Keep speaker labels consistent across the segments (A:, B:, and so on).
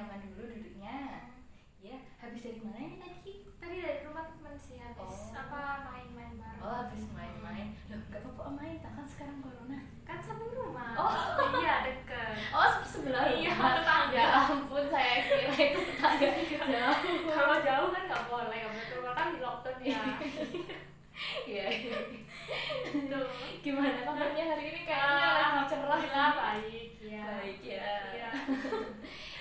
A: nyaman dulu duduknya. Ya, habis dari mana ini tadi?
B: Tadi dari rumah teman sih habis main-main bareng.
A: Oh, habis main-main. Loh, gak apa-apa main, kan sekarang corona.
B: Kan samping rumah.
A: Oh,
B: iya deket.
A: Oh, sebelah
B: Iya,
A: rumah.
B: tetangga.
A: Ya ampun, saya kira itu tetangga jauh.
B: Kalau jauh kan nggak boleh keluar kan di lockdown ya.
A: Iya.
B: Tuh.
A: Gimana kabarnya hari ini? Kayaknya lagi cerah.
B: Baik ya.
A: Baik ya.
B: Iya.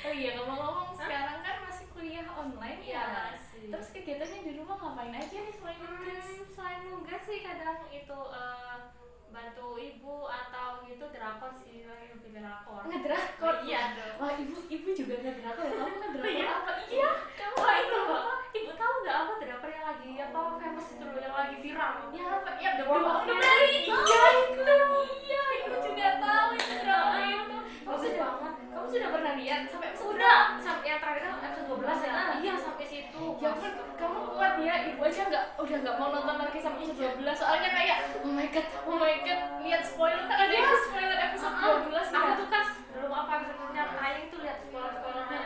A: Oh iya, ngomong-ngomong sekarang kan masih kuliah online
B: Iya,
A: ya.
B: masih.
A: Terus kegiatannya di rumah ngapain aja nih selain nugas?
B: Selain nugas sih kadang itu bantu ibu atau gitu drakor sih, lebih drakor.
A: Ngedrakor?
B: Iya dong.
A: Wah, ibu juga ngedrakor ya? Kamu ngedrakor
B: Iya.
A: apa? Iya, kamu
B: Wah itu bapak, ibu tahu nggak apa drakor yang lagi famous itu loh, yang lagi viral?
A: ya apa? Ya,
B: The World of
A: The
B: Mary.
A: Iya, itu. Iya, ibu juga tahu itu drama itu.
B: Bagus banget.
A: Kamu sudah pernah lihat sampai episode
B: Udah, sampai yang terakhir kan episode 12 ya? Iya, sampai situ.
A: Ya ampun, kamu kuat ya. Ibu aja udah nggak mau nonton lagi sampai episode 12. Soalnya kayak oh my god, lihat spoiler kan ada yang spoiler episode 12 ya.
B: Aku tuh kan belum apa episode-nya tayang tuh lihat spoiler-spoilernya.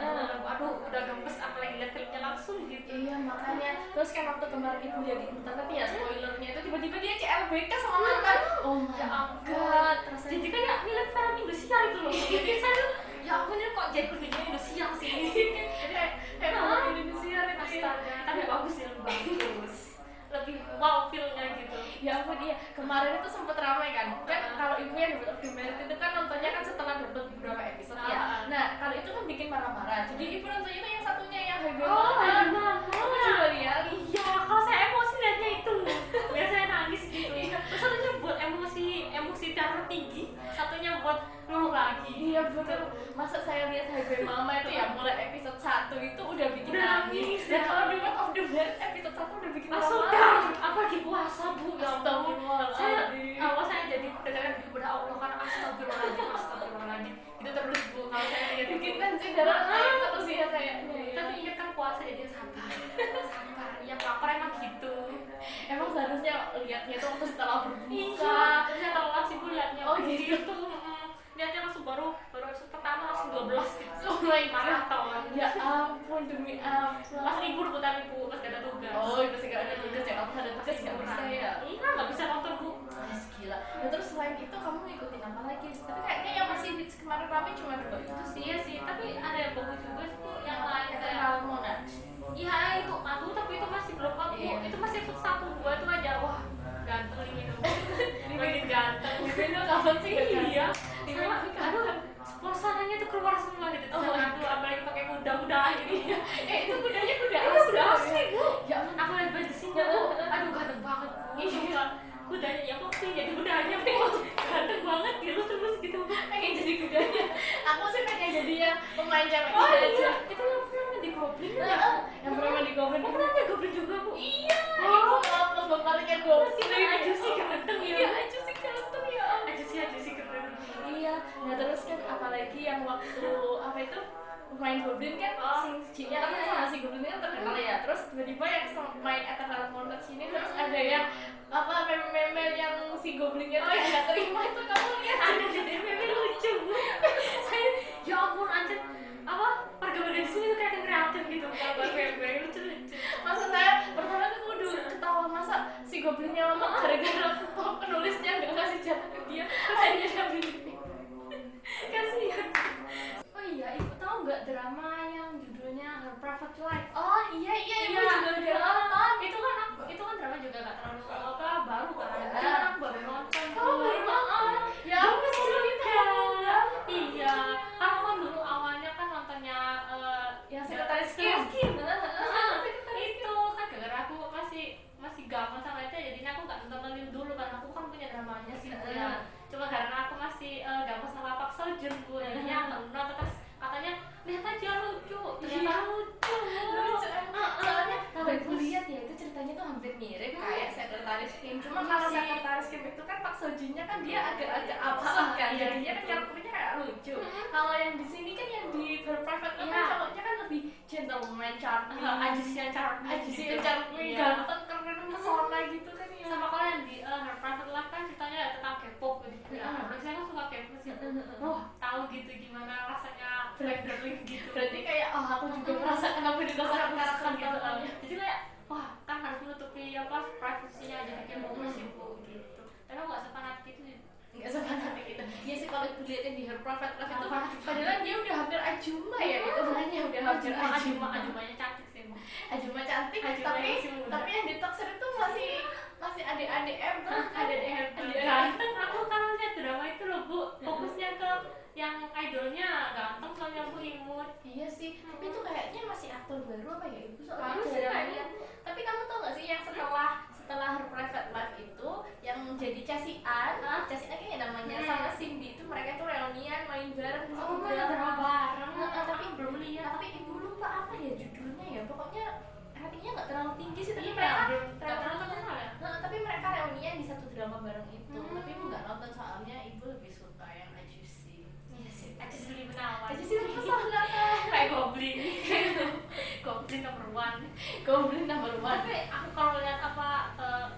B: Aduh, udah gemes apalagi lihat filmnya langsung gitu.
A: Iya, makanya terus kan waktu kemarin ibu lihat di internet ya spoilernya itu tiba-tiba dia CLBK sama mantan. Oh my god, rasanya
B: Jadi kayak film film Indonesia itu loh. Jadi saya tuh ya aku ini kok jadi kerjanya Indonesia sih.
A: kayak film Indonesia itu.
B: Astaga, tapi bagus ya, bagus. Lebih wow filmnya gitu.
A: Ya ampun, iya, kemarin itu sempet ramai kan kalau ibu yang dapat of Merit itu kan nontonnya kan setelah dapat beberapa episode ya. Nah, kalau itu kan bikin marah-marah, jadi ibu nontonnya itu yang satunya yang Happy Mama. Kamu juga lihat?
B: Iya, kalau saya emosi liatnya itu biasanya nangis gitu. Terus satunya buat emosi darah tinggi, satunya buat luluh lagi.
A: Iya betul. Masa saya lihat Happy Mama itu ya mulai episode 1 itu udah bikin
B: Udah
A: nangis.
B: nangis.
A: Dan kalau di World of the Merit episode 1 udah bikin
B: Langsung
A: marah.
B: dah, apalagi puasa bu, ya ampun.
A: Astagfirullahaladzim.
B: Saya jadi dekat kepada Allah kan astagfirullahaladzim. Itu terus bu, kalau saya lihat
A: Bikin tensi darah naik terus ya kayaknya ya.
B: tapi ingat kan puasa jadi sabar. Iya pelakor emang gitu.
A: Emang seharusnya lihatnya tuh waktu setelah berbuka.
B: Iya, saya telat sih bu liatnya.
A: Oh gitu.
B: Lihatnya langsung baru episode pertama langsung 12 gitu.
A: Oh my god.
B: Maraton.
A: Ya ampun, demi ampun.
B: Pas libur bu, tapi bu pas gak ada tugas.
A: Oh, pasti gak ada tugas ya. Kalau ada tugas gak bisa ya.
B: Iya, gak bisa nonton bu.
A: Gila. Nah terus selain itu kamu ngikutin apa lagi? Tapi kayaknya yang masih hits kemarin rame cuma dua itu sih.
B: Iya sih, tapi ada yang bagus juga sih bu. Yang lain kayak
A: Eternal Monarch.
B: iya itu, aduh tapi itu masih belum aku.
A: Iya.
B: Itu masih episode 1, 2 itu aja. Wah, ganteng Limino. Makin ganteng.
A: Limino kapan sih?
B: Iya.
A: Limino
B: Aduh, sponsornya tuh keluar semua gitu.
A: Oh,
B: Aduh, apalagi pakai kuda-kuda gitu.
A: Itu kudanya kuda
B: Itu
A: asli.
B: kuda asli bu.
A: Ya ampun.
B: Aku lihat bajasinya bu. Aduh, ganteng banget bu.
A: Iya.
B: Kudanya ya kok sih jadi kudanya bu. Ganteng banget gitu terus gitu.
A: Pengen jadi kudanya. Aku sih pengen jadi yang pemain cewek
B: Oh
A: aja.
B: iya, itu yang pernah di Goblin ya?
A: Yang pernah di Goblin.
B: Oh pernah di Goblin juga bu?
A: Iya.
B: Oh.
A: Itu lomba palingnya Goblin.
B: Aja sih ganteng ya.
A: Iya, aja sih ganteng ya.
B: Aja sih keren.
A: Iya. Nah terus kan apalagi yang waktu apa itu main Goblin kan si Jinnya kan sama si Goblin kan terkenal ya. Terus tiba-tiba yang main Eternal Monarch ini terus ada yang apa meme-meme yang si Goblinnya tuh yang gak terima itu kamu lihat?
B: Ada jadi meme lucu bu. Saya ya ampun anjir apa pergaulan di sini tuh kayak kreatif gitu. Kalau meme lucu.
A: Maksud saya pertama tuh aku udah ketawa masa si Goblinnya ngomong gara-gara penulisnya gak ngasih jatah ke dia akhirnya dia bikin
B: Kasihan. Oh iya, ibu tahu nggak drama yang judulnya Her Private Life?
A: oh iya ibu juga udah nonton.
B: Itu kan drama juga nggak terlalu baru kan.
A: Ya.
B: Cuman aku baru nonton.
A: Kamu baru nonton? Ya aku cerita.
B: Iya, karena kan dulu awalnya kan nontonnya
A: yang sekretaris
B: Kim.
A: Kim.
B: Itu kan gara-gara aku masih gampang sama itu, jadinya aku nggak nontonin dulu karena aku kan punya dramanya sih Bu, ya. Cuma karena aku masih gampang sama Park Seo Joon Bu, jadinya nggak nonton. Terus katanya lihat aja lucu, ternyata lucu.
A: Lucu emang. Soalnya kalau ibu lihat ya itu ceritanya tuh hampir mirip kayak sekretaris Kim. Cuma kalau sekretaris Kim itu kan Park Seo Joon-nya kan dia agak-agak absurd kan,
B: Iya,
A: jadinya kan
B: gitu.
A: karakternya kayak lucu. Kalau yang di sini kan yang di Her Private Life kan cowoknya kan lebih gentleman, charming,
B: Aja sih yang
A: charming,
B: Iya.
A: ganteng, keren, pesona gitu kan ya.
B: Sama kalau yang di Her Private Life kan ceritanya tentang K-pop gitu ya. Saya kan suka K-pop sih. Tahu gitu gimana rasanya Blackpink gitu.
A: Berarti kayak aku juga merasa kenapa dirasakan
B: merasakan gitu
A: karakter.
B: jadi kayak wah kan harus menutupi apa privasinya jadi kayak bagus sih bu gitu tapi aku nggak sefanatik itu sih.
A: Nggak sefanatik itu. Iya sih kalau dilihatin di her private life itu padahal dia udah hampir Ajuma ya itu hanya udah hampir Ajuma.
B: Ajumanya cantik sih emang.
A: Ajuma cantik
B: Ajuma
A: tapi
B: yang masih muda.
A: tapi yang di Toxic itu masih adik-adik tuh
B: Ada di ganteng aku kalau lihat drama itu loh bu fokusnya ke yang idolnya ganteng soalnya aku imut.
A: Iya sih, tapi itu kayaknya masih aktor baru apa ya ibu soalnya
B: Baru sih
A: jarang
B: kayaknya.
A: lihat. Tapi kamu tau gak sih yang setelah her private life itu yang jadi Chasian kayaknya namanya sama Cindy itu mereka tuh reunian main bareng di satu
B: mereka drama bareng
A: tapi
B: belum lihat
A: tapi ibu lupa apa ya judulnya ya pokoknya ratingnya nggak terlalu tinggi sih tapi
B: iya
A: mereka
B: belum terlalu terkenal ya.
A: tapi mereka reunian di satu drama bareng itu tapi ibu nggak nonton soalnya ibu lebih suka yang Ajusi.
B: Iya sih Ajusi Gunawan.
A: Ajusi itu salah
B: kayak Goblin Goblin nomor one.
A: Goblin number one.
B: Tapi aku kalau lihat apa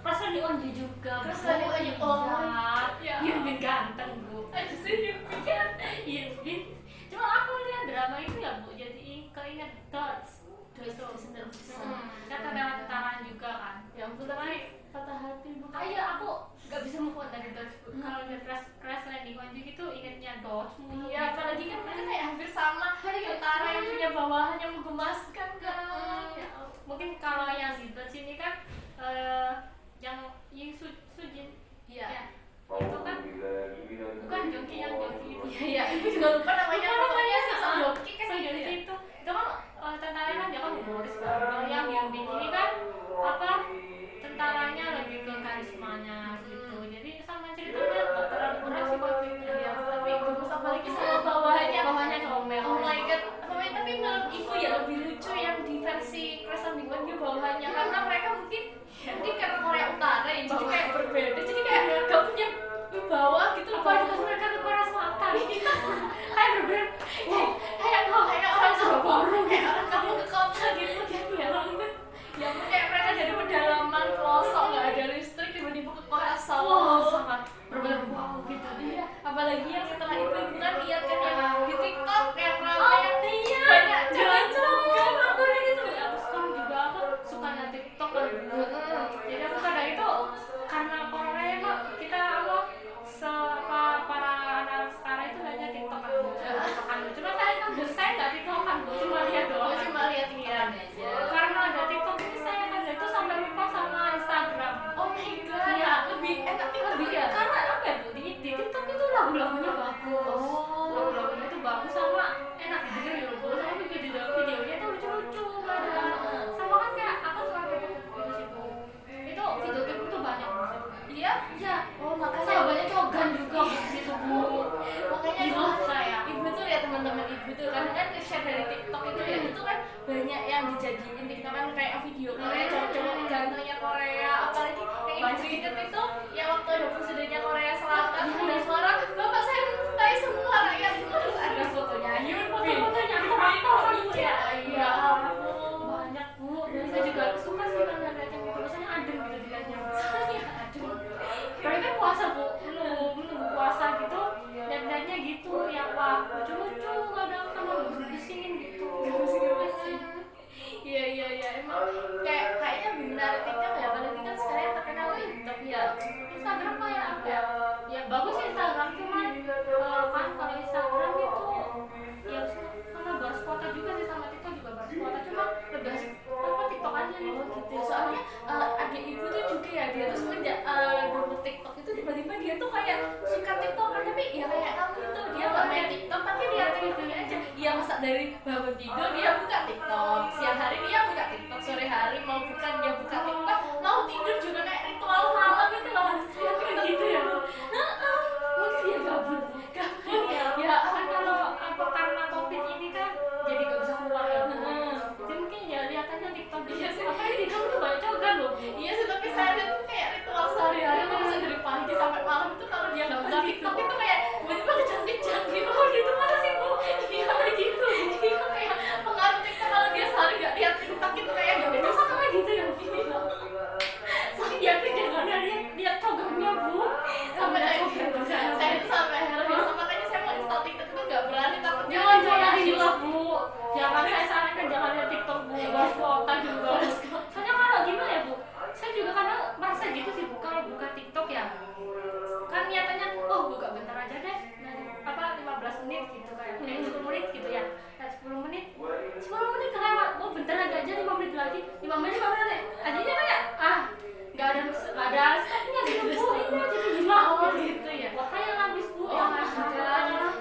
B: Crush on the Onju juga.
A: Crush on the Onju, oh ya.
B: Yunbin ganteng bu.
A: Ajusi Yunbin kan.
B: Yunbin. Cuma aku lihat drama itu ya bu jadi keinget Dots. Kan ada tentaraan juga kan.
A: Ya ampun tapi patah hati bu.
B: Ayo aku gak bisa move on dari Dots. Kalau lihat Crash Landing on You gitu ingetnya Dots mulu.
A: Iya apalagi kan mereka kayak hampir sama. Tentara yang punya bawahan yang menggemaskan kan.
B: Mungkin kalau yang di Dots ini kan yang Ying Sujin.
A: Iya.
B: Itu kan bukan Jongki yang Jongki itu.
A: Iya, ibu juga lupa namanya. Pokoknya si Song Joong-ki kan
B: Song
A: gitu
B: Joong-ki
A: ya.
B: itu kan tentaranya kan dia kan humoris banget. Kalau yang Yunbin ini kan apa tentaranya lebih ke karismanya gitu. Jadi sama ceritanya nggak terlalu berat sih waktu itu.
A: Iya, tapi gemes apalagi sama bawahannya.
B: Bawahannya comel.
A: Oh my god, tapi menurut ibu ya lebih lucu yang di versi Crash Landing on You bawahannya karena mereka mungkin karena Korea Utara ya, jadi kayak berbeda, jadi kayak gak punya wibawa gitu loh.
B: Apalagi pas mereka ke Korea Selatan. Kayak bener-bener
A: kayak orang Surabaya, kayak orang kampung ke kota gitu kan ya. Ya ampun, kayak mereka dari pedalaman pelosok nggak ada listrik tiba-tiba ke Korea
B: wow,
A: Selatan.
B: sangat bener-bener wow gitu.
A: Iya, apalagi yang setelah itu ibu kan lihat kan yang di TikTok yang rame yang
B: iya.
A: banyak jalan-jalan.
B: Aku lihat itu aku sekarang juga aku suka lihat TikTok kan. Jadi aku kadang itu karena Korea mah kita apa para anak sekarang itu banyak TikTok kan. Cuma saya kan saya nggak TikTok kan, cuma lihat doang.
A: Cuma lihat iklan aja.
B: Karena ada TikTok ini saya kadang itu sampai lupa sama Instagram.
A: Oh my god.
B: Iya,
A: lebih enak TikTok
B: lebih
A: ya.
B: karena apa ya bu di TikTok itu lagu-lagunya bagus. Lagu-lagunya itu bagus sama enak didengar ya bu. Sama videonya itu lucu-lucu kadang. Sama kan kayak aku suka gitu sih bu. Itu video klip itu banyak bu.
A: Iya.
B: Iya.
A: Oh makanya
B: Sahabatnya Cogan juga bu situ bu.
A: makanya
B: Di love saya.
A: ibu tuh ya teman-teman ibu tuh karena kan share dari TikTok itu ya itu kan banyak yang dijadiin TikTok kan kayak video Korea cowok-cowok gantengnya Korea apalagi yang ibu inget itu yang waktu ada presidennya Korea Selatan ada suara bapak saya mencintai semua rakyat terus ada fotonya Yunbin
B: Foto-fotonya aktor-aktor
A: iya iya ampun
B: banyak bu. Dan saya juga suka sih kan lihat yang gitu. Rasanya adem gitu dilihatnya.
A: iya aduh
B: Tapi kan puasa bu, menunggu puasa gitu, lihat-lihatnya gitu, yang wah lucu-lucu kadang sama bisingin gitu.
A: Iya emang kayaknya lebih menarik TikTok ya apalagi kan sekarang terkenal TikTok ya.
B: Instagram kayak apa ya? Ya bagus sih Instagram kan jangan lihat TikTok Bu, bahas kuota juga. Soalnya kalau gimana ya Bu, saya juga kadang merasa gitu sih Bu, kalau buka TikTok ya kan niatannya, oh buka bentar aja deh, apa 15 menit gitu kayak 10 menit gitu ya, 10 menit kelewat, oh bentar aja 5 menit lagi, 5 menit akhirnya kayak nggak ada stopnya gitu Bu. Iya jadi gila
A: gitu ya.
B: wah yang habis Bu
A: Oh,
B: yang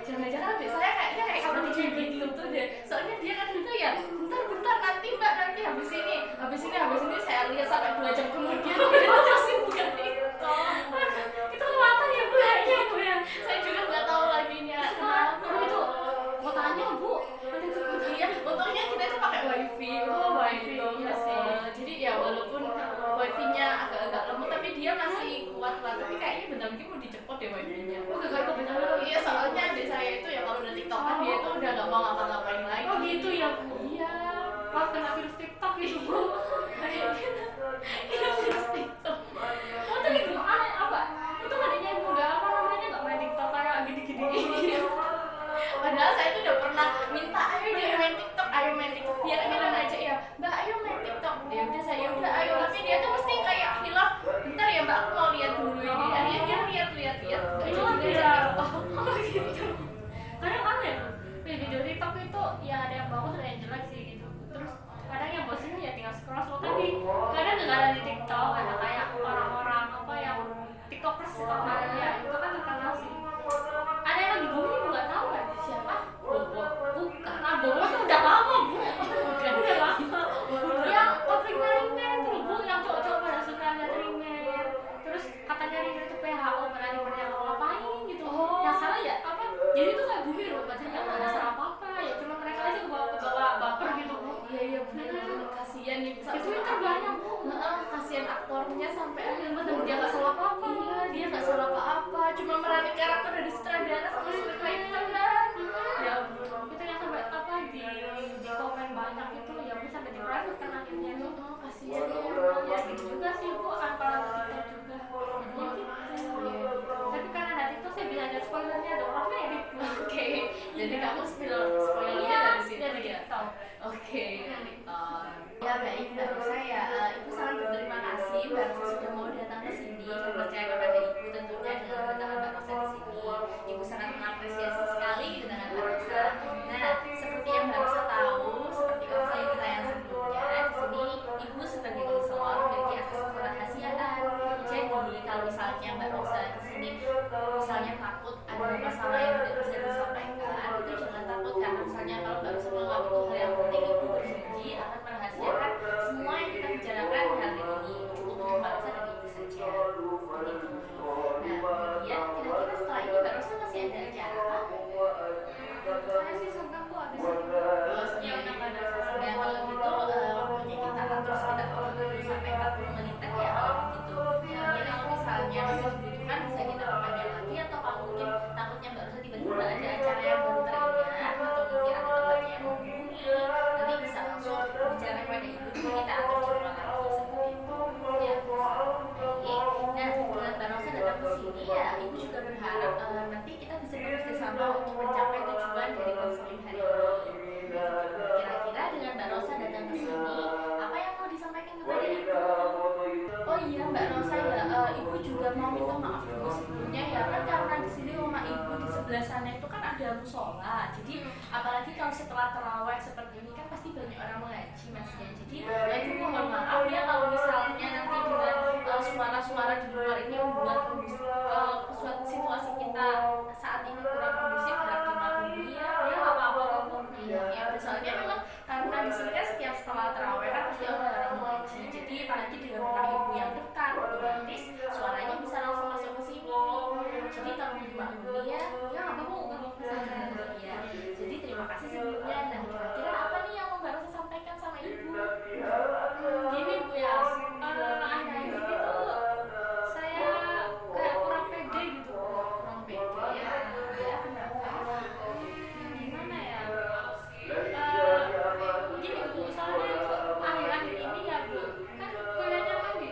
A: jangan-jangan habis saya kayaknya kayak seperti gitu tuh deh. Soalnya dia kan itu ya, bentar nanti Mbak, nanti habis ini saya lihat sampai 2 jam kemudian dia masih buka TikTok.
B: itu kelewatan ya Bu ya Bu ya.
A: Saya juga nggak tahu laginya.
B: Kenapa itu mau tanya Bu,
A: Iya, untungnya kita itu pakai wifi.
B: wifi
A: iya sih. Jadi ya walaupun wifi-nya agak lemot tapi dia masih kuat lah. Tapi kayaknya bentar lagi mau dicepot deh wifi-nya. Iya, soalnya adik saya itu ya kalau udah TikTokan dia itu udah nggak mau ngapa-ngapain lagi.
B: oh gitu ya Bu.
A: Iya.
B: Wah kena virus TikTok gitu Bu.
A: Iya, virus TikTok.
B: Oh tapi Bu aneh apa? Itu adanya Ibu nggak apa namanya nggak main TikTok kayak gini-gini.
A: Padahal saya itu udah pernah minta ayo main TikTok biar ngilang aja ya Mbak, ayo main TikTok. Ya udah saya udah ayo, tapi dia tuh mesti kayak hilaf, bentar ya Mbak aku mau lihat dulu ini. Akhirnya dia lihat
B: Itu
A: juga
B: dia.
A: TikTok gitu.
B: Kadang aneh Bu, video TikTok itu ya ada yang bagus ada yang jelek sih gitu. Terus kadang yang bosan ya tinggal scroll tadi. Kadang nggak ada di TikTok ada kayak orang-orang apa yang TikTokers ya itu kan terkenal sih. Ada yang lagi booming Bu nggak tahu kan?
A: Siapa?
B: Bobo bukan, Bobo itu udah lama Bu.
A: Bukan.
B: Udah lama. Yang pabriknya Rimer itu loh Bu, yang cowok-cowok pada suka lihat Rimer. Terus katanya Rimer itu PHO pada Rimer yang ngapain gitu.
A: Oh.
B: Yang salah ya apa? Jadi itu kayak booming loh, padahal nggak ada salah apa-apa ya. Cuma mereka aja kebawa baper gitu Bu.
A: Iya benar. Kasihan nih.
B: Di Twitter banyak Bu.
A: Kasihan aktornya sampai
B: Bener dia nggak salah apa-apa.
A: Iya, dia nggak salah apa-apa, cuma meranin karakter dari sutradara sama screenwriter kan. Ya ampun.
B: Itu yang sampai apa di komen banyak itu ya Bu sampai di private kan akhirnya tuh.
A: Kasihan
B: Ya gitu juga sih Bu, antara Twitter juga jadinya gitu. Tapi karena ada TikTok saya bisa lihat spoilernya ada orang edit.
A: Oke, jadi kamu spoilernya dari situ
B: dari
A: ya?
B: TikTok.
A: Oke, dari TikTok. Ya baik Mbak Rosa ya, Ibu sangat berterima kasih Mbak Rosa sudah mau datang ke sini dan percaya kepada Ibu tentunya dengan kedatangan Mbak Rosa di sini. Ibu sangat mengapresiasi sekali kedatangan Mbak Rosa. Nah, seperti yang Mbak Rosa tahu, seperti kata saya kita yang sebelumnya, di sini Ibu sebagai konselor memiliki akses kerahasiaan. Jadi kalau misalnya Mbak Rosa di sini misalnya takut ada masalah yang tidak bisa disampaikan, itu jangan takut karena misalnya kalau Mbak Rosa menganggap itu hal yang penting, Ibu berjanji akan merahasiakan semua yang kita bicarakan hari ini untuk Mbak Rosa dan Ibu saja. Begitu. Nah, kemudian kira-kira setelah ini Mbak Rosa masih ada acara apa?
B: Saya sih senang Bu abis ini. Ya udah nggak ada sesuatu.
A: Nah, kalau gitu waktunya kita atur sekitar 30 sampai 40 menitan ya kalau begitu. Nanti kalau misalnya masih dibutuhkan bisa kita perpanjang lagi, atau kalau mungkin takutnya Mbak Rosa tiba-tiba ada acara yang baru teringat atau mungkin ada tempatnya yang menghubungi, nanti bisa langsung bicara kepada Ibu dan kita atur jadwal lagi seperti itu. Ya, baik. Nah, dengan Mbak Rosa datang ke sini ya, Ibu juga berharap nanti kita bisa bekerja sama untuk mencapai tujuan dari konseling hari ini. Kira-kira dengan Mbak Rosa datang ke sini, apa yang mau disampaikan kepada Ibu? Oh iya Mbak Rosa ya, Ibu juga mau minta maaf dulu sebelumnya ya, kan karena di sini rumah Ibu di sebelah sana itu kan ada musola. Jadi apalagi kalau setelah tarawih seperti ini kan pasti banyak orang mengaji Mas ya. Jadi Ibu mohon maaf ya kalau misalnya nanti dengan suara-suara di luar ini membuat situasi kita saat ini kurang kondusif, harap dimaklumi ya.
B: Ya nggak apa-apa kok Bu.
A: Iya, ya soalnya memang karena di sini kan setiap setelah tarawih kan pasti ada orang mengaji. Jadi apalagi dengan rumah Ibu yang dekat, otomatis suaranya bisa langsung masuk ke sini. Jadi tolong dimaklumi ya.
B: Ya nggak apa-apa nggak apa-apa.
A: Iya. Jadi terima kasih sebelumnya. Nah, kira-kira apa nih yang mau Mbak Rosa sampaikan sama Ibu?
B: Gini Bu ya, akhir-akhir ini tuh saya kayak kurang pede gitu.
A: Kurang pede ya. Ya, kenapa?
B: Gimana ya? Gini Bu, soalnya tuh akhir-akhir ini ya Bu, kan kuliahnya kan di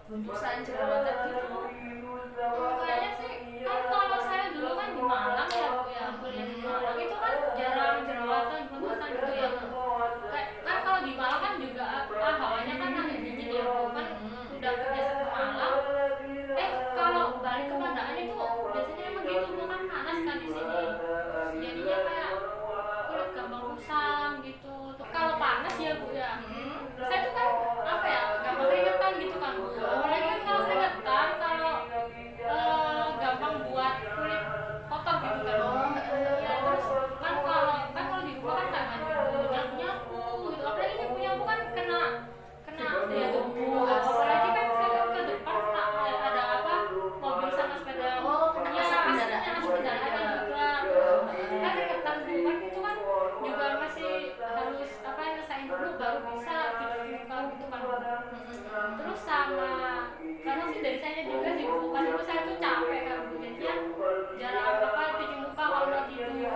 A: buntusan jerawatan gitu?
B: Kayaknya sih kan kalau saya dulu kan di Malang ya Bu ya, kuliah di Malang itu kan jarang jerawatan buntusan gitu ya. Kayak kan kalau di Malang kan juga hawanya kan agak dingin ya Bu, kan udah biasa ke Malang. Kalau balik ke Pandaan itu biasanya emang gitu Bu, kan panas kan di sini. Jadinya kayak kulit gampang kusam gitu. Tuh kalau panas ya Bu ya. Saya tuh kan apa ya, gampang keringetan gitu kan Bu. Apalagi kan kalau keringetan, kalau gampang buat kulit kotor gitu kan. Ya terus kan kalau di rumah kan nggak nyapu gitu. Apalagi nyapu kan kena ya debu. Apalagi kan saya ke depan ada apa, mobil sama sepeda. Ya asli kendaraannya juga. Kan keringetan Bu, kan itu kan juga masih harus apa, nyelesain dulu baru bisa cuci muka gitu kan. Terus sama karena sih dari saya juga sih Bu, pas itu saya tuh capek kan Bu, jadinya jarang apa cuci muka kalau mau tidur
A: gitu.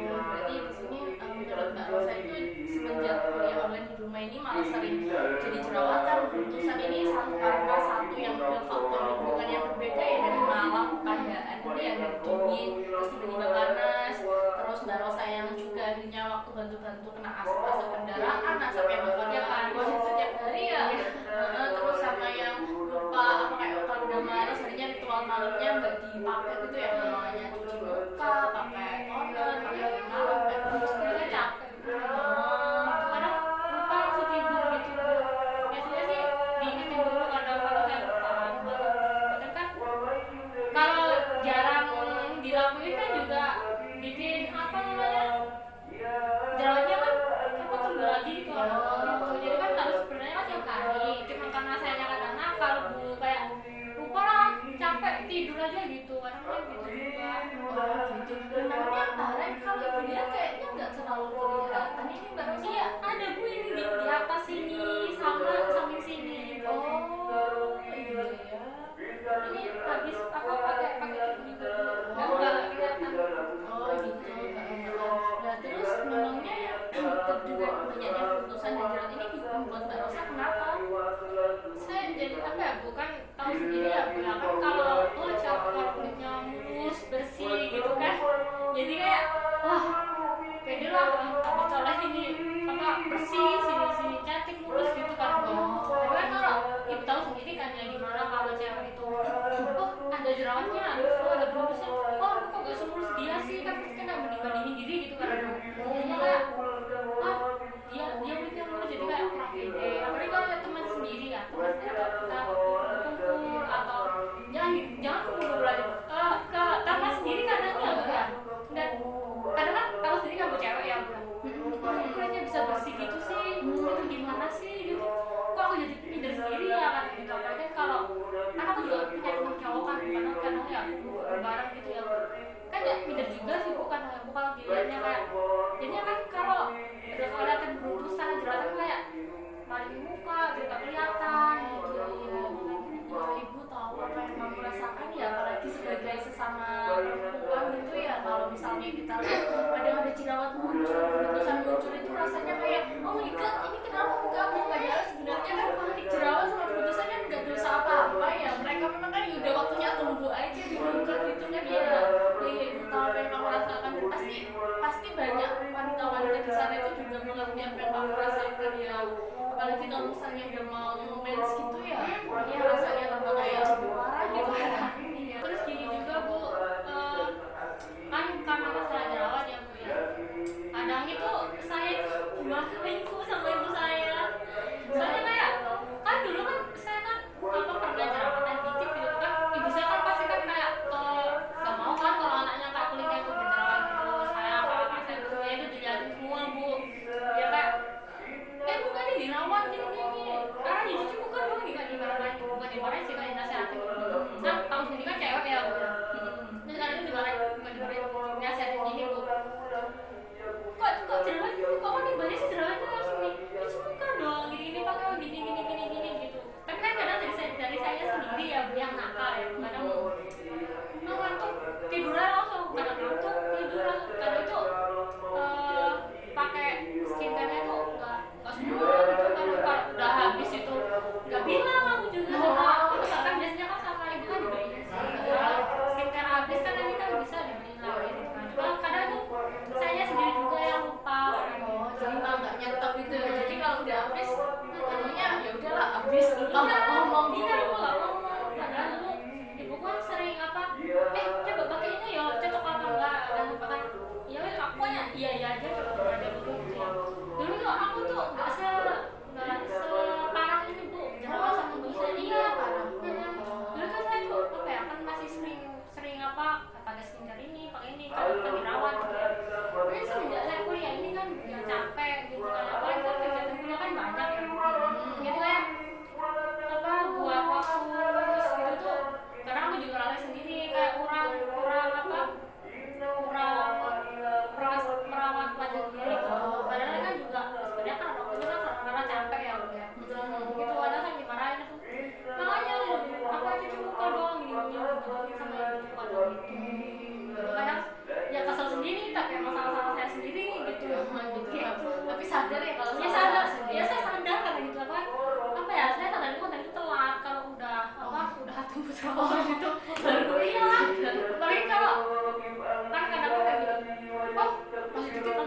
A: Berarti di sini menurut Mbak Rosa itu semenjak kuliah online di rumah ini malah sering jadi jerawatan. Buntusan ini karena satu yang udah faktor lingkungan yang berbeda ya, dari Malang Pandaan ini yang dari dingin terus tiba-tiba panas, terus Mbak Rosa yang juga akhirnya waktu bantu-bantu kena asap kendaraan, asap yang bakarnya panas itu tiap hari ya. Terus sama yang lupa apa, kayak kalau udah malas harinya ritual malamnya nggak dipakai gitu ya, namanya cuci muka, pakai toner, pakai krim malam, kayak gitu
B: saya capek. Kadang lupa langsung tidur gitu. Biasanya sih diingetin dulu kadang kalau saya lupa. Kadang kan kalau jarang dilakuin kan juga bikin apa namanya, jerawatnya kan apa tumbuh lagi gitu kan. Jadi kan harus sebenarnya kan tiap hari. Cuma karena saya kadang-kadang kalau Bu kayak lupa lah, capek tidur aja gitu. Kadang-kadang gitu juga.
A: Namanya Tarek, kalau ibu dia kayaknya nggak terlalu kelihatan ini Mbak Rosa.
B: Iya, ada Bu ini di atas sini sama samping sini.
A: Iya ya.
B: Ini habis apa pakai itu juga. Enggak kelihatan.
A: Gitu. Nah terus memangnya yang dengan banyaknya putusan dan jerawat ini membuat Mbak Rosa kenapa?
B: Saya jadi apa ya, bukan tahu sendiri ya Bu ya, kan kalau kalau kulitnya mulus bersih gitu kan, jadi kayak wah pede lah habis colek ini apa bersih, sini cantik mulus gitu kan Bu. Tapi kan kalau ibu tahu sendiri kan ya gimana kalau cewek itu ada jerawatnya, ada buntusnya, aku kok gak semulus dia sih, kan pasti kan banding-bandingin diri gitu kan. Jadinya kayak dia kulitnya mulus, jadi kayak kurang pede. Apalagi kalau lihat teman sendiri ya, teman sendiri kita kumpul atau jangan kumpul lagi ke taman sendiri kadang ya Bu ya. Dan kadang kan tahu sendiri kan Bu, cewek ya Bu, kok kulitnya bisa bersih gitu sih, itu gimana sih gitu, kok aku jadi minder sendiri ya kan gitu. Apalagi kalau kan aku juga punya teman cowok kan, kadang ya bareng gitu ya kan, ya minder juga sih Bu kan Bu kalau dilihatnya kayak, jadinya kan kalau udah kelihatan beruntusan jerawatan kayak maling muka gitu, gak kelihatan gitu.
A: Ya ibu tahu apa yang kamu rasakan ya, apalagi sebagai sesama perempuan gitu ya. Kalau misalnya kita lihat ada jerawat muncul, buntusan muncul, itu rasanya kayak oh my god ini kenapa muka aku, padahal sebenarnya kan jerawat sama buntusannya nggak dosa apa-apa ya. Mereka memang kan udah waktunya tumbuh aja di muka gitu kan ya. Ibu tahu apa yang kamu rasakan, dan pasti banyak wanita-wanita di sana itu juga mengalami apa yang kamu rasakan ya. Apalagi kalau misalnya udah mau mens gitu ya, ya rasanya tambah kayak lebih parah gitu kan.
B: Terus gini juga Bu, kan karena masalah jerawat ya Bu ya, kadang itu saya itu dimarahin Bu sama ibu saya. Soalnya kayak kan dulu kan saya kan apa pernah jerawatan dikit gitu kan, ibu saya kan pasti kan kayak gak mau kan kalau anaknya kayak kulitnya itu berjerawat gitu. Saya kakak saya itu dilihatin semua Bu, dia kayak bukan ini dirawat gini karena
A: habis lupa nggak ngomong
B: iya
A: gitu.
B: aku nggak ngomong padahal dulu ibuku kan sering apa coba pakai ini ya cocok apa enggak dan pakai ya wes aku ya iya aja coba ada dulu gitu ya dulu tuh aku tuh nggak separah ini bu jangan sama bu saya iya parah dulu tuh saya tuh apa ya kan masih sering apa pakai skincare ini pakai ini kan lagi rawat gitu ya tapi semenjak saya kuliah ini kan ya capek gitu kan apalagi kan kegiatan kuliah kan banyak ya gitu kayak apa buat waktu terus gitu tuh kadang aku juga lalai sendiri kayak kurang apa kurang merawat wajah sendiri gitu padahal kan juga sebenarnya kan waktu itu kan karena capek ya udah gitu kadang kan dimarahin aku makanya aku aja cukup doang gini sama ibu kadang gitu kadang ya kesel sendiri tapi emang salah saya sendiri gitu
A: Tapi sadar ya kalau
B: ya sadar ya saya sadar karena gitu apa ya saya sadar itu konten itu telat kalau udah tunggu sama orang gitu baru iya lah paling kalau kan kadang kan kayak gitu masih dikit kan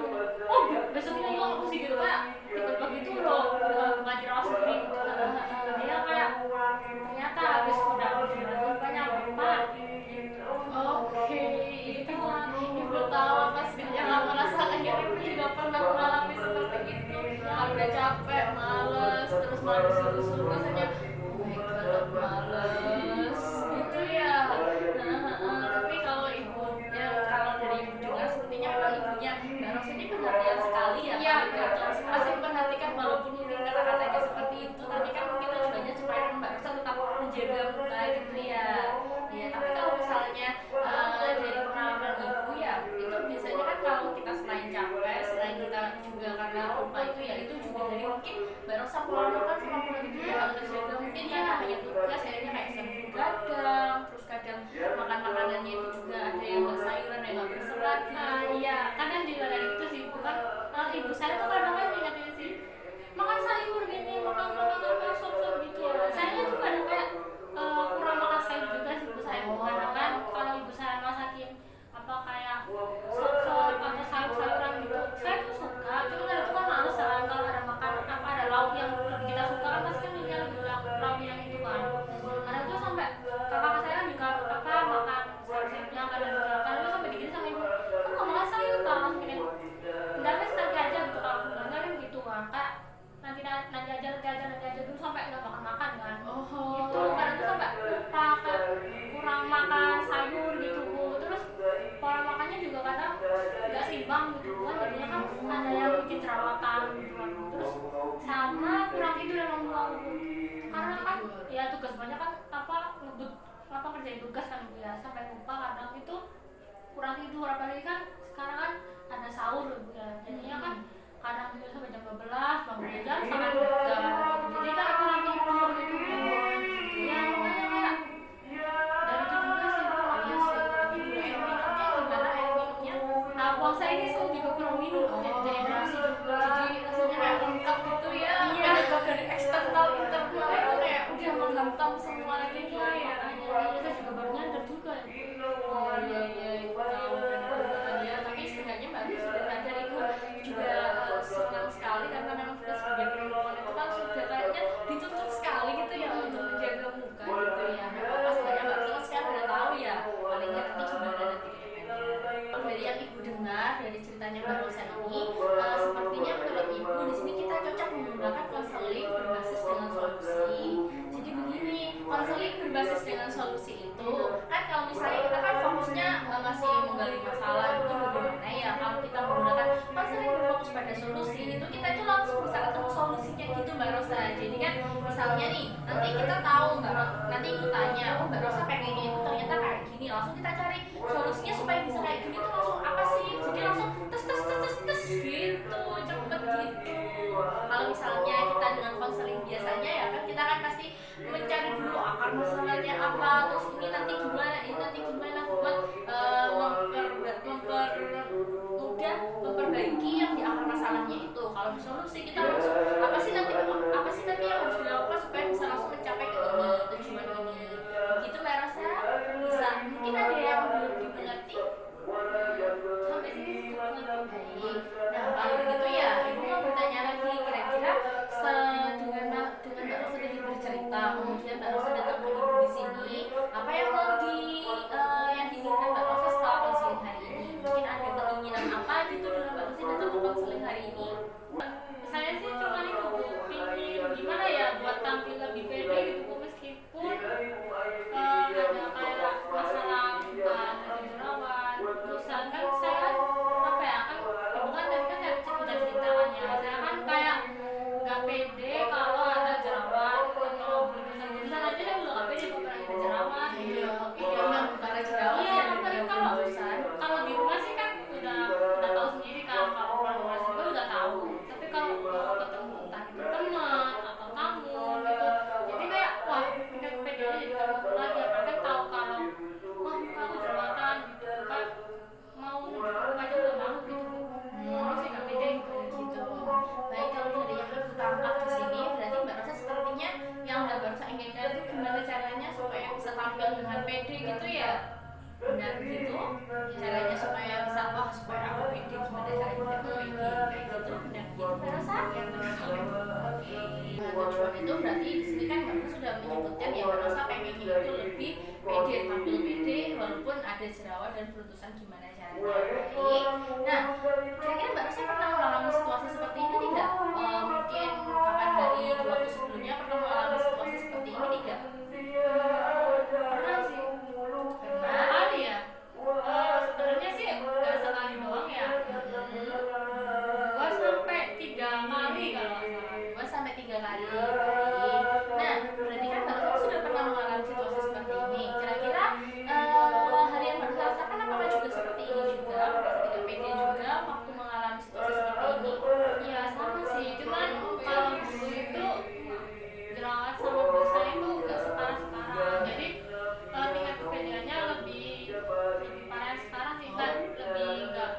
B: besoknya hilang aku sih gitu kayak tiba-tiba gitu udah nggak dirawat sendiri gitu jadi ya kayak ternyata habis udah banyak lupa gitu
A: Oke, itu ibu tahu pas yang nggak merasakan ya ibu juga pernah mengalami seperti itu. Kalau udah capek, males, terus malah disuruh-suruh rasanya, oh my god, males. Gitu ya. Tapi kalau ibu, ya kalau dari ibu juga sepertinya memang ibunya Mbak Ros ini perhatian sekali ya.
B: Iya,
A: Itu masih memperhatikan walaupun mungkin kata-katanya seperti itu, tapi kan mungkin tujuannya supaya Mbak Ros tetap menjaga muka gitu ya. Ya, tapi kalau misalnya dari pengalaman ibu ya itu biasanya kan kalau kita selain capek, selain kita juga karena lupa itu ya itu juga dari mungkin Mbak Rosa pola makan sama pola hidup yang nggak terjaga mungkin ya namanya tugas akhirnya kayak sering begadang terus kadang makan makanannya itu juga ada yang nggak sayuran yang nggak berserat gitu.
B: iya kadang juga dari itu sih bukan ibu saya tuh kadang kan ingetin sih makan sayur gini makan apa sop gitu ya saya tuh kadang kayak kurang makan sayur juga sih ibu saya kadang kan kalau ibu saya masakin apa kayak sop atau sayur-sayuran gitu saya tuh suka cuma kan itu kan males kan kalau ada makan apa ada lauk yang kita suka kan pasti kan milihnya lebih lauk yang itu kan kadang tuh sampai kakak saya kan juga apa makan sayur-sayurnya kadang tuh sampai digini sama ibu kan nggak makan sayur kan langsung gini enggak mas nanti aja gitu kalau enggak kan gitu kan kayak nanti aja dulu sampai nggak makan kan itu kadang tuh sampai lupa kayak kurang makan sayur gitu bu terus pola makannya juga kadang nggak seimbang gitu kan jadinya kan ada yang bikin jerawatan gitu kan terus sama kurang tidur emang bu karena kan ya tugas banyak kan apa ngebut apa kerjain tugas kan bu ya sampai lupa kadang itu kurang tidur apalagi kan sekarang kan ada sahur bu ya jadinya kan kadang tidur sampai jam 12 bangun jam sampai 3 jadi kan kurang tidur gitu ya makanya kayak dari itu juga sih bu
A: Iya sih, tapi air minumnya gimana air minumnya?
B: nah puasa ini saya juga kurang minum jadi dehidrasi juga
A: Jadi rasanya kayak lengkap gitu ya.
B: Iya.
A: Lengkap dari eksternal internal itu kayak udah menghantam semua gitu ya.
B: saya juga baru nyadar juga ya
A: Oh iya itu tahu benar ya. Tapi setidaknya bagus sudah sadar ibu juga senang sekali karena memang kita sebagai perempuan itu kan sudah kayaknya dituntut sekali gitu ya untuk menjaga muka gitu ya. Nah apa setidaknya Mbak Ros sekarang udah tahu ya. Paling nggak nanti gimana nanti kedepannya. Dari yang ibu dengar dari ceritanya Mbak Rosa ini, sepertinya menurut ibu di sini kita cocok menggunakan konseling berbasis dengan solusi. Jadi begini, konseling berbasis dengan solusi itu kan kalau misalnya kita kan fokusnya masih menggali masalah itu bagaimana ya kalau kita menggunakan konseling berfokus pada solusi itu kita itu langsung bisa ketemu solusinya gitu Mbak Rosa. Jadi kan misalnya nih nanti kita tahu nanti ibu tanya oh Mbak Rosa pengennya itu ternyata kayak gini langsung kita cari solusinya supaya bisa kayak gini tuh langsung apa sih jadi langsung tes gitu cepet gitu. Kalau misalnya kita dengan konseling biasanya ya kan kita kan pasti mencari dulu akar masalahnya apa terus ini nanti gimana buat memperbaiki yang di akar masalahnya itu. Kalau di solusi kita langsung apa sih nanti yang harus dilakukan supaya bisa langsung mencapai ke ini tujuan ini gitu Mbak Rosa bisa mungkin ada yang belum dimengerti sampai sini cukup baik. Nah kalau begitu ya ibu mau bertanya lagi kira-kira dengan Mbak Rosa tadi cerita, kemudian Mbak Rosa datang ke ibu di sini, apa yang mau yang diinginkan Mbak Rosa setelah konseling hari ini? Mungkin ada keinginan apa gitu dengan Mbak Rosa datang ke konseling hari ini?
B: Saya sih cuma itu Bu, pingin gimana ya buat tampil lebih pede gitu Bu, meskipun ada kayak masalah muka dari jerawat. Terusan kan saya apa ya kan ibu kan tadi kan saya udah ceritakannya, saya kan kayak nggak pede kalau ada jerawat, kalau tulisan aja saya udah nggak pede kalau ada jerawat gitu.
A: Memang bukan jerawat
B: Iya,
A: yang
B: apalagi kalau di rumah sih kan udah tahu sendiri kan, kalau orang rumah sendiri udah tahu. Tapi kalau ketemu entah itu teman atau kamu gitu, jadi kayak wah tingkat kepedeannya jadi tambah lagi. Apalagi tahu kalau wah kamu jerawatan gitu kan, mau nunjuk aja udah malu gitu. Mau sih nggak pede gitu.
A: Baik, kalau dari yang aku tangkap di sini berarti Mbak Rosa sepertinya yang Mbak Rosa inginkan itu gimana caranya supaya bisa tampil dengan pede gitu ya? Benar gitu? Caranya supaya bisa supaya aku pede, gimana caranya biar aku pede kayak gitu? Benar gitu Mbak Rosa? Ya benar. Oke. Nah, tujuan itu berarti di sini kan Mbak Rosa sudah menyebutkan ya Mbak Rosa pengen itu lebih pede, tampil pede walaupun ada jerawat dan berutusan gimana caranya. Baik. Nah, kira-kira Mbak Rosa pernah mengalami situasi seperti ini tidak? Mungkin kapan hari di waktu sebelumnya pernah mengalami situasi seperti ini tidak?
B: Pernah sih.
A: Pernah.
B: Kali ya. Sebenarnya sih nggak sekali doang ya. Gua sampai 3 kali kalau nggak salah.
A: 2 sampai 3 kali. Baik. Nah, berarti kan Mbak Rosa sudah pernah mengalami situasi seperti ini. Kira-kira hari yang Mbak Rosa rasakan apakah juga seperti ini juga? Merasa tidak pede juga waktu mengalami situasi seperti ini?
B: Iya sama sih, cuman kalau dulu itu jerawat sama dosa itu nggak separah sekarang. Jadi tingkat kepedeannya lebih parah sekarang sih kan, lebih nggak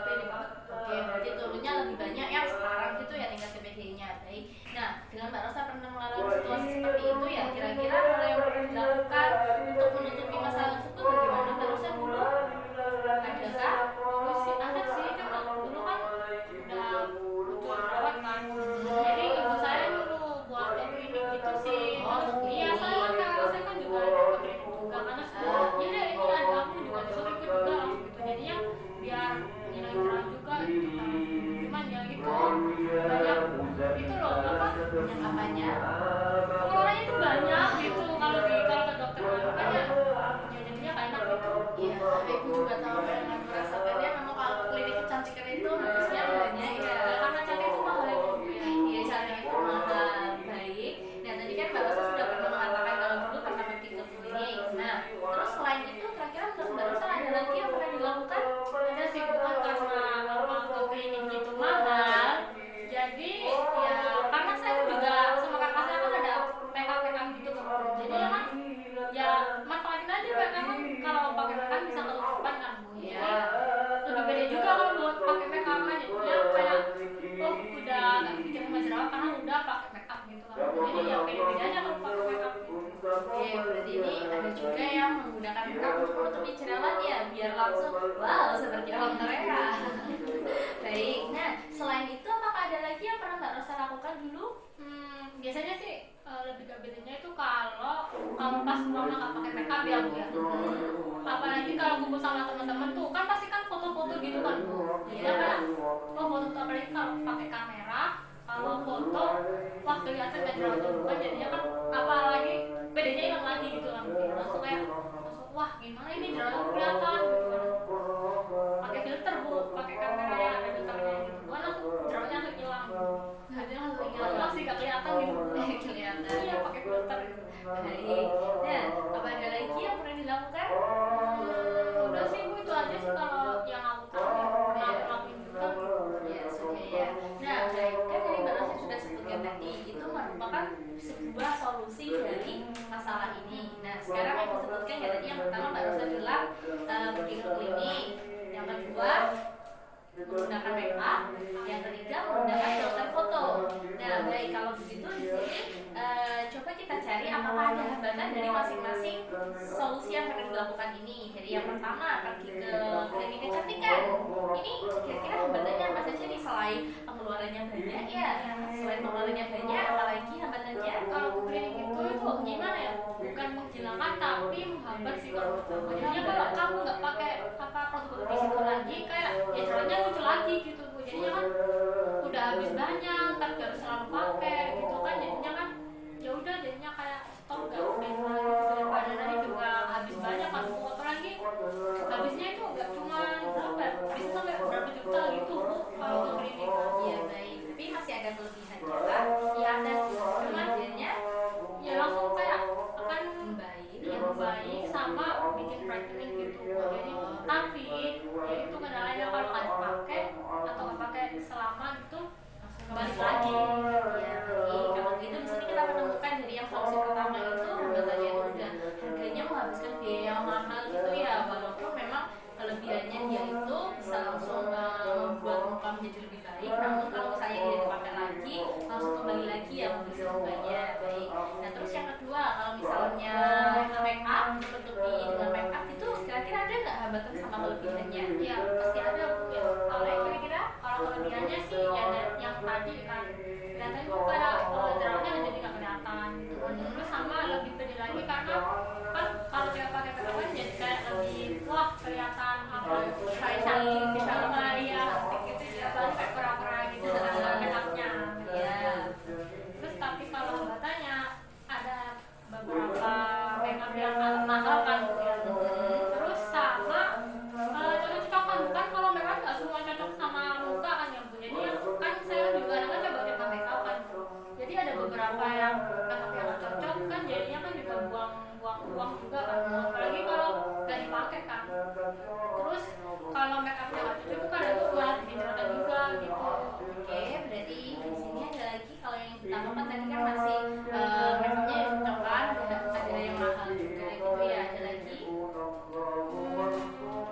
B: pede banget.
A: Oke, berarti turunnya lebih banyak yang sekarang gitu ya tingkat KPD-nya. Baik. Nah, dengan Mbak Rosa pernah mengalami situasi seperti itu ya, kira-kira hal yang perlu dilakukan untuk menutupi masalah tersebut bagaimana Mbak Rosa dulu? Adakah?
B: Dulu sih ada sih, cuma dulu kan udah muncul jerawat kan. Jadi ibu saya nyuruh buat ke klinik gitu sih. Iya saya kan juga ada ke klinik juga karena ya deh ini ada aku juga disuruh ikut juga langsung gitu. Jadinya biar ngilangin jerawat juga gitu kan. Cuman ya gitu banyak itu loh apa
A: Yang apanya?
B: pengeluarannya itu banyak gitu kalau ke dokter makanya ya jadinya kayak enak gitu.
A: Iya, tapi aku juga tahu apa yang aku rasakan ya. Memang kalau klinik kecantikan itu harusnya banyak ya.
B: Karena cantik itu mahal ya Bu.
A: Iya, cantik itu mahal. Baik. Nah, tadi kan Mbak Rosa sudah pernah mengatakan kalau dulu pernah pergi ke klinik. Nah, terus selain itu kira-kira menurut Mbak Rosa ada lagi yang pernah dilakukan?
B: Ada sih bukan karena apa ke klinik gitu mahal. Jadi ya karena saya juga sama kakak saya kan ada makeup gitu kan. Jadi ya kan ya manfaatin aja makeup kan, kalau pakai makeup bisa ketutupan kan Bu.
A: Iya.
B: Lebih pede juga kalau buat pakai makeup kan, jadinya kayak oh udah nggak pikir sama jerawat karena udah pakai makeup gitu kan. Jadi ya pede-pede aja kalau pakai makeup gitu.
A: Oke, berarti ini ada juga yang menggunakan makeup untuk menutupi jerawat ya, biar langsung wow seperti orang Korea. Baik. Nah, selain itu apakah ada lagi yang pernah Mbak Rosa lakukan dulu?
B: Biasanya sih lebih ke bedanya itu kalau pas pulang nggak pakai makeup ya Bu ya. Apalagi kalau kumpul sama teman-teman tuh kan pasti kan foto-foto gitu kan Bu. Iya kan? Oh foto apalagi kalau pakai kamera, kalau foto wah kelihatan kan jerawatnya bukan, jadinya kan apalagi bedanya hilang lagi gitu kan. Langsung kayak wah gimana ini jerawatnya kelihatan gitu kan. Pakai filter Bu, pakai kamera yang ada filternya gitu. Kan langsung jerawatnya langsung hilang.
A: Hasilnya langsung
B: Kalau
A: hilang.
B: masih gak kelihatan gitu.
A: Kelihatan.
B: Iya pakai filter gitu.
A: Baik. Nah, apa ada lagi yang pernah dilakukan?
B: Udah sih Bu, itu aja sih kalau yang aku tahu ya pernah aku lakuin juga.
A: Ya sudah ya. Nah, baik kan tadi Mbak Rosa sudah sebutkan tadi itu merupakan sebuah solusi dari masalah ini. Nah, sekarang yang disebutkan ya tadi yang pertama Mbak Rosa bilang pergi ke klinik, yang kedua menggunakan makeup, yang ketiga menggunakan filter foto. Nah, baik kalau begitu di sini coba kita cari apakah ada hambatan dari masing-masing solusi yang pernah dilakukan ini. Jadi yang pertama pergi ke klinik kecantikan. Ini kira-kira hambatannya apa saja nih selain pengeluarannya banyak ya? Selain pengeluarannya banyak, apalagi hambatannya?
B: Kalau ke klinik gimana ya, bukan menghilangkan tapi menghambat sih kalau menurut aku. Jadinya kalau kamu nggak pakai produk di situ lagi, kayak ya jalannya muncul lagi gitu Bu. Jadinya kan udah habis banyak tapi harus selalu pakai gitu kan, jadinya kan ya udah jadinya kayak stok nggak main lagi gitu. Daripada nanti juga habis banyak kan, apalagi habisnya itu nggak cuma berapa ya, bisa sampai berapa juta gitu Bu kalau untuk ini.
C: Iya baik, tapi masih ada kelebihannya Kak?
B: Ya ada sih, cuman
C: Kelebihannya
B: ya langsung kayak akan
C: baik.
B: yang baik sama bikin brightening gitu. Jadi tapi ya itu kendalanya kalau nggak dipakai atau nggak pakai selama gitu langsung balik lagi.
C: Ya baik, kalau gitu di sini kita menemukan dari yang solusi pertama itu hambatannya itu udah harganya menghabiskan biaya yang mahal gitu ya, walaupun memang kelebihannya dia itu bisa langsung membuat muka menjadi lebih baik, namun kalau misalnya tidak dipakai lagi langsung kembali lagi ya kondisi mukanya. Baik, nah terus yang kedua, kalau misalnya make up ditutupi dengan make up itu kira-kira ada nggak hambatan sama kelebihannya?
B: Ya pasti ada Bu ya.
C: Kalau kira-kira
B: Kalau kelebihannya sih ya yang tadi kan kelihatan itu kayak jerawatnya jadi nggak kelihatan gitu. Terus sama lebih pede lagi karena kan kalau dia pakai make up kan jadi kayak lebih wah kelihatan apa
C: shining
B: di dalam ya gitu ya, apalagi kayak pera-pera gitu dengan make upnya gitu.
C: ya.
B: Terus tapi kalau hambatannya ada beberapa make up yang mahal kan ya. Terus sama cocok-cocokan kan, kalau make up nggak semua cocok sama muka kan ya Bu. Jadi kan saya juga kan coba make up kan. Jadi ada beberapa yang make up yang nggak cocok kan, jadinya kan juga buang-buang uang juga kan. Apalagi kalau nggak dipakai kan. Terus kalau make upnya nggak cocok itu kan itu buat bikin jerawat juga gitu.
C: Oke, berarti di sini ada lagi, kalau yang ditambahkan tadi kan masih make upnya yang cocokan, ada yang mahal juga gitu ya, ada lagi.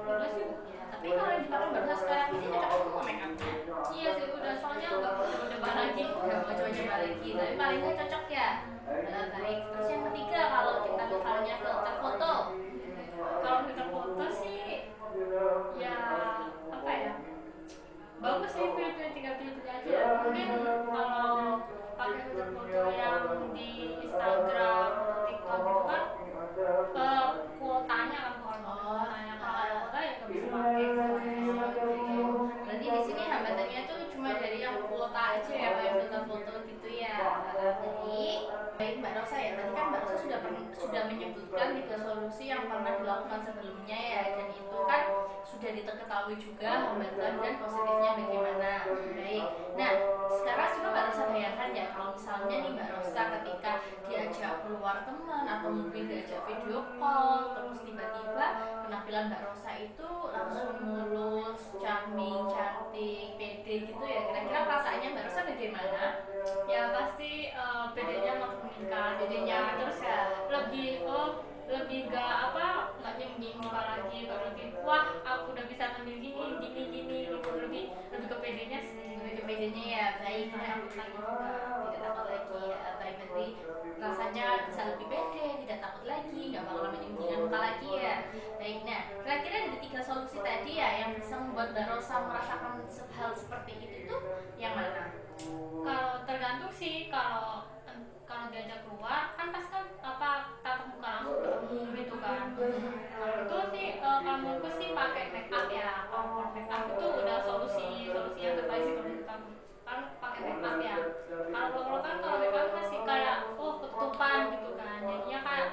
B: Udah sih Bu.
C: Ya, tapi kalau yang dipakai baru sekarang ini cocok semua make upnya.
B: Iya sih udah, soalnya nggak mau coba lagi.
C: Udah mau coba-coba lagi, tapi paling nggak cocok ya. Baik, terus yang ketiga, kalau kita misalnya filter foto.
B: Kalau filter foto sih ya apa ya, bagus sih pilih-pilih, tinggal pilih-pilih aja. Mungkin kalau pakai filter foto yang di Instagram atau TikTok gitu kan kuotanya kan, kuotanya kalau ada kuota ya nggak bisa pakai gitu.
C: Berarti di sini hambatannya tuh cuma dari yang kuota aja ya, kayak filter foto gitu ya. Jadi baik Mbak Rosa ya, tadi kan Mbak Rosa sudah menyebutkan 3 solusi yang pernah dilakukan sebelumnya ya, dan itu kan sudah diketahui juga hambatan dan positifnya bagaimana. Baik, nah sekarang coba Mbak Rosa bayangkan ya, kalau misalnya nih Mbak Rosa ketika diajak keluar teman atau mungkin diajak video call, terus tiba-tiba penampilan Mbak Rosa itu langsung mulus, charming, cantik, pede gitu ya, kira-kira perasaannya Mbak Rosa bagaimana?
B: Ya pasti bedanya makin meningkat, bedanya terus ya lebih gak apa, nggak nyembunyiin muka lagi, kalau lebih wah aku udah bisa tampil gini gitu, lebih ke pedenya sih.
C: Lebih ke bedanya ya, baik, nah,
B: Takut lagi juga.
C: tidak takut lagi ya, baik, berarti rasanya bisa lebih pede, tidak takut lagi, nggak bakalan menyembunyikan muka lagi ya. Baik, nah kira-kira dari 3 solusi tadi ya yang bisa membuat Mbak Rosa merasakan hal seperti itu tuh yang mana?
B: Kalau tergantung sih, kalau diajak keluar kan pas kan apa tatap muka langsung ketemu gitu kan. Kalau itu sih kalau menurutku sih pakai make up ya. Kalau make up itu udah solusi yang terbaik sih kalau menurut aku. Kan pakai make up ya. Kalau kalau make up masih kayak ketutupan gitu kan. Jadinya kayak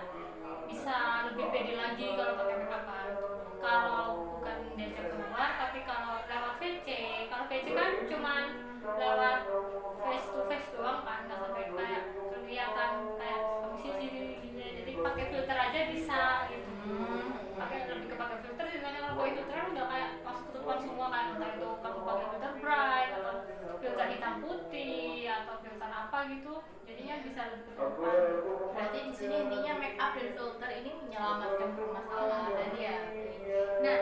B: bisa lebih pede lagi kalau pakai make up kan. Kalau bukan diajak keluar, tapi kalau lewat VC, kalau VC kan cuman lewat face to face doang kan, nggak sampai kayak kelihatan kayak komisi gini, jadi pakai filter aja bisa gitu. Pakai lebih ke pakai filter, juga kalau pakai filter udah kayak masuk ketutupan semua kan, entah itu kamu pakai filter bright atau filter hitam putih atau filter apa gitu, jadinya bisa lebih ketutupan.
C: Berarti di sini intinya make up dan filter ini menyelamatkan permasalahan tadi ya. Nah,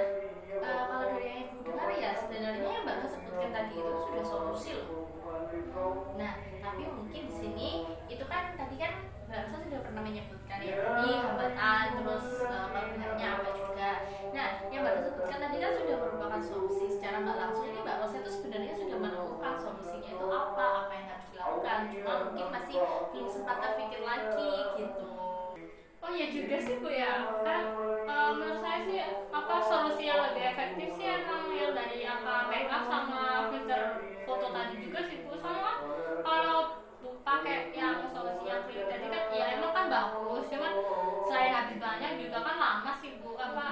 C: kalau dari yang ibu dengar ya, sebenarnya yang Mbak Rosa sebutkan tadi itu sudah solusi loh. Nah, tapi mungkin di sini itu kan tadi kan Mbak Rosa sudah pernah menyebutkan ya tadi hambatan, terus kelebihannya apa juga. Nah, yang Mbak Rosa sebutkan tadi kan sudah merupakan solusi secara nggak langsung. Ini Mbak Rosa itu sebenarnya sudah menemukan solusinya itu apa yang harus dilakukan. Cuma mungkin masih belum sempat terpikir lagi gitu.
B: iya juga sih Bu ya kan menurut saya sih apa solusi yang lebih efektif sih emang yang dari apa make up sama filter foto tadi juga sih Bu soalnya kan kalau Bu pakai yang solusi yang clear tadi kan ya emang kan bagus cuman selain habis banyak juga kan lama sih Bu apa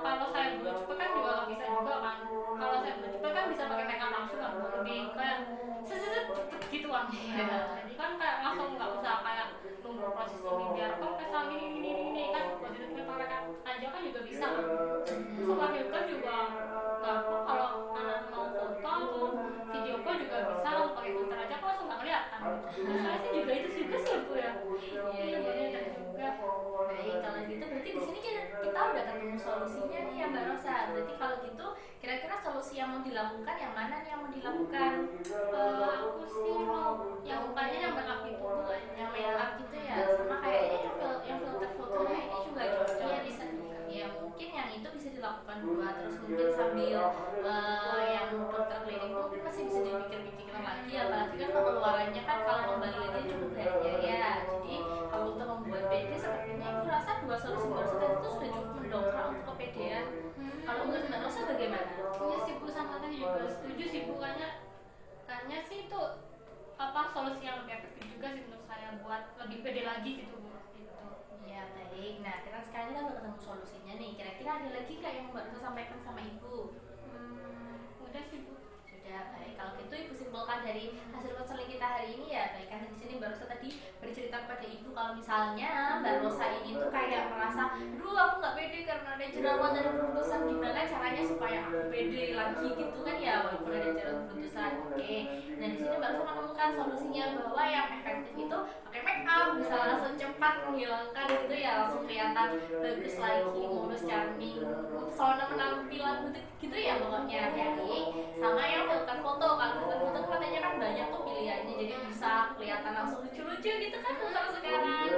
B: kalau saya belum cepet kan juga nggak bisa juga kan kalau saya belum cepet kan bisa pakai make up langsung kan Bu lebih kayak cepet gitu kan jadi kan kayak langsung nggak usah kayak nunggu proses lebih biar kok kesal gini kan buat itu kita pakai aja kan juga bisa kan sama filter juga gampang kalau anak mau foto atau video call juga bisa langsung pakai filter aja kok langsung nggak kelihatan saya sih juga itu juga sih Bu ya
C: Iya,
B: ada juga
C: baik kalau gitu berarti di sini kita udah ketemu solusinya nih ya Mbak Rosa. Berarti kalau gitu kira-kira solusi yang mau dilakukan yang mana nih yang mau dilakukan?
B: aku sih mau yang mukanya yang make itu Bu
C: Yang make up gitu ya, sama kayaknya yang filter fotonya ini juga cocok.
B: iya bisa juga
C: Ya mungkin yang itu bisa dilakukan dua, terus mungkin sambil yang dokter klinik mungkin masih bisa dipikir-pikirkan lagi, apalagi kan pengeluarannya kan kalau kembali lagi cukup banyak ya. Jadi kalau untuk membuat PD sepertinya ibu rasa dua solusi tadi itu sudah cukup mendongkrak untuk kepedean. Kalau menurut Mbak Rosa bagaimana?
B: iya sih Bu sama tadi juga setuju sih Bu kayaknya sih itu apa solusi yang lebih efektif juga sih menurut saya buat lebih pede lagi gitu Bu gitu.
C: Ya baik, nah kita sekarang kita udah ketemu solusinya nih. Kira-kira ada lagi nggak yang Mbak Rosa sampaikan sama ibu?
B: Udah sih Bu
C: Sudah baik, kalau gitu ibu simpulkan dari hasil konseling kita hari ini ya. Baik kan di sini Mbak Rosa tadi bercerita kepada ibu kalau misalnya Mbak Rosa ini tuh kayak merasa, aduh aku nggak pede karena ada jerawat dan beruntusan, gimana caranya supaya aku pede lagi gitu kan ya walaupun ada jerawat beruntusan. Oke, nah di sini Mbak Rosa menemukan solusinya bahwa yang efektif itu pakai make up bisa langsung cepat menghilangkan gitu ya, langsung kelihatan bagus lagi, mulus, charming, pesona penampilan gitu ya pokoknya. Jadi sama yang filter foto, kalau filter foto katanya kan banyak tuh pilihannya, jadi bisa kelihatan langsung lucu-lucu gitu kan filter sekarang.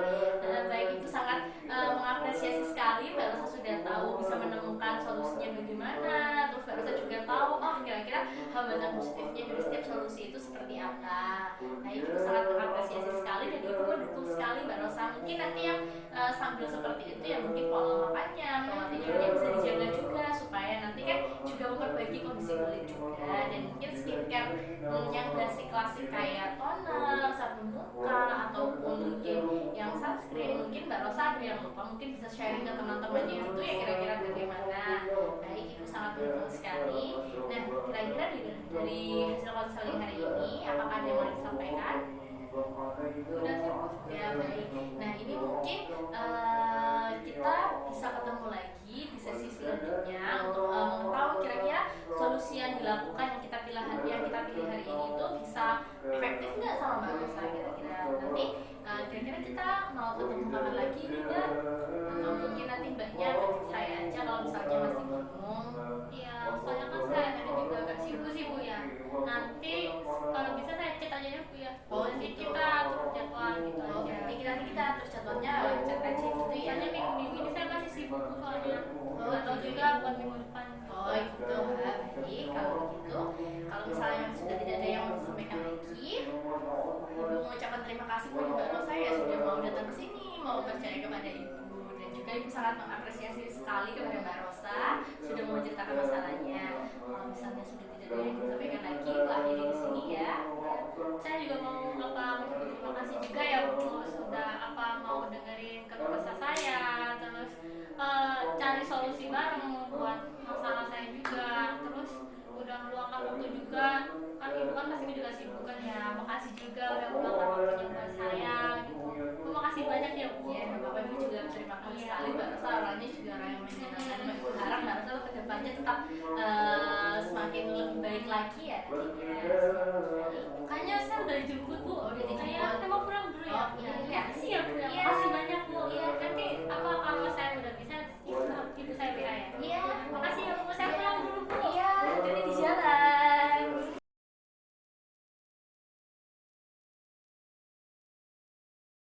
C: Baik, itu sangat mengapresiasi sekali Mbak Rosa sudah tahu bisa menemukan solusinya bagaimana, terus Mbak Rosa juga tahu oh kira-kira hambatan positifnya dari setiap solusi itu seperti apa. Nah itu sangat mengapresiasi sekali dan ibu mendukung sekali Mbak Rosa. Mungkin nanti yang sambil seperti itu ya mungkin pola makannya, pola tidurnya bisa dijaga juga supaya nanti kan juga memperbaiki kondisi kulit juga, dan mungkin skincare yang basic klasik kayak toner, sabun muka ataupun mungkin yang sunscreen, mungkin Mbak Rosa ada yang lupa, mungkin bisa sharing ke teman-temannya itu ya kira-kira bagaimana. Baik, itu sangat mendukung sekali. Nah kira-kira dari hasil konseling hari ini apakah ada yang mau disampaikan?
B: udah sih Bu
C: Ya baik. Nah ini mungkin kita bisa ketemu lagi di sesi selanjutnya untuk mengetahui kira-kira solusi yang dilakukan yang kita pilih hari ini itu bisa efektif nggak sama Mbak Rosa kira-kira. Nanti kira-kira kita mau ketemu kapan lagi nih Mbak? Atau mungkin nanti Mbaknya ngajak saya aja kalau misalnya masih bingung.
B: iya soalnya kan saya tadi juga agak sibuk ya nanti kalau bisa saya chat aja ya Bu ya nanti kita atur jadwal gitu
C: Oh,
B: aja
C: nanti kita atur jadwalnya chat aja gitu ya.
B: soalnya minggu-minggu ini saya masih sibuk Bu soalnya nggak tahu juga buat minggu depan
C: Oh gitu, Mbak. Baik, kalau begitu, kalau misalnya sudah tidak ada yang mau disampaikan lagi, Ibu mengucapkan terima kasih kepada Mbak Rosa ya sudah mau datang ke sini, mau percaya kepada Ibu, dan juga Ibu sangat mengapresiasi sekali kepada Mbak Rosa sudah mau menceritakan masalahnya. Kalau misalnya sudah tidak ada yang disampaikan lagi, Ibu akhiri di sini ya.
B: saya juga mau terima kasih juga ya Bu sudah mau dengerin keluh kesah saya terus cari solusi bareng buat masalah saya juga terus udah meluangkan waktu juga kan ibu kan pasti juga sibuk kan ya makasih juga udah meluangkan waktunya buat saya gitu terima kasih banyak ya Bu
C: Ya, Bapak Ibu juga terima kasih sekali Mbak Rosa, orangnya juga orang yang menyenangkan. Mbak harap Mbak Rosa ke depannya tetap semakin lebih baik lagi ya nantinya.
B: kayaknya saya udah dijemput Bu
C: Udah dijemput.
B: saya mau pulang dulu ya
C: Oh, iya,